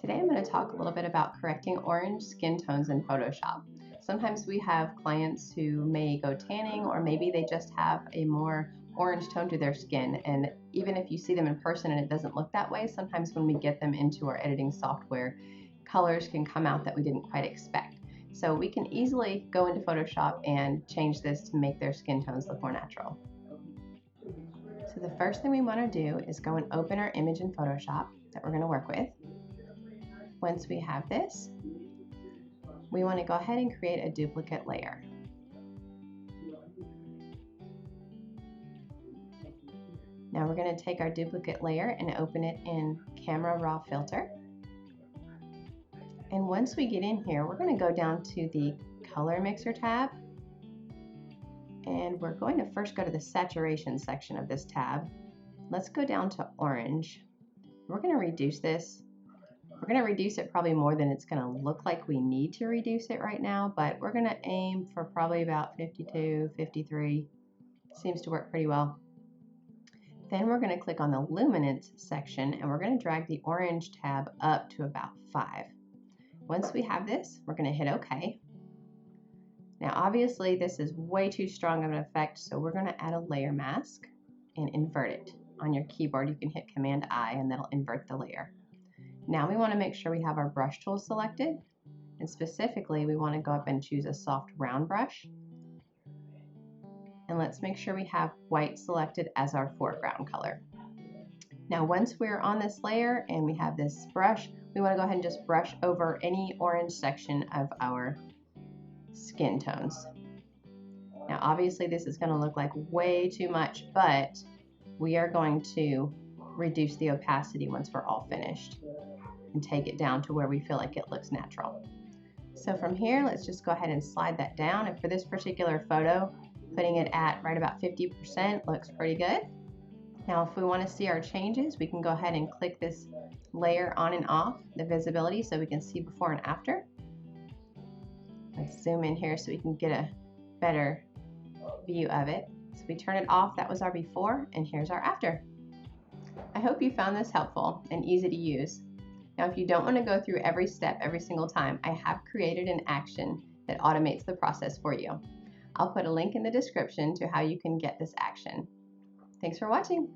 Today I'm going to talk a little bit about correcting orange skin tones in Photoshop. Sometimes we have clients who may go tanning, or maybe they just have a more orange tone to their skin, and even if you see them in person and it doesn't look that way, sometimes when we get them into our editing software, colors can come out that we didn't quite expect. So we can easily go into Photoshop and change this to make their skin tones look more natural. So the first thing we want to do is go and open our image in Photoshop that we're going to work with. Once we have this, we want to go ahead and create a duplicate layer. Now we're going to take our duplicate layer and open it in Camera Raw Filter. And once we get in here, we're going to go down to the Color Mixer tab. And we're going to first go to the Saturation section of this tab. Let's go down to Orange. We're going to reduce this. We're going to reduce it probably more than it's going to look like we need to reduce it right now, but we're going to aim for probably about 52, 53. Seems to work pretty well. Then we're going to click on the Luminance section and we're going to drag the Orange tab up to about 5. Once we have this, we're going to hit OK. Now obviously this is way too strong of an effect, so we're going to add a layer mask and invert it. On your keyboard you can hit Command I and that'll invert the layer. Now we want to make sure we have our brush tool selected, and specifically we want to go up and choose a soft round brush, and let's make sure we have white selected as our foreground color. Now once we're on this layer and we have this brush, we want to go ahead and just brush over any orange section of our skin tones. Now obviously this is going to look like way too much, but we are going to reduce the opacity once we're all finished and take it down to where we feel like it looks natural. So from here, let's just go ahead and slide that down, and for this particular photo, putting it at right about 50% looks pretty good. Now if we want to see our changes, we can go ahead and click this layer on and off, the visibility, so we can see before and after. Let's zoom in here so we can get a better view of it. So we turn it off, that was our before, and here's our after. I hope you found this helpful and easy to use. Now if you don't want to go through every step every single time, I have created an action that automates the process for you. I'll put a link in the description to how you can get this action. Thanks for watching.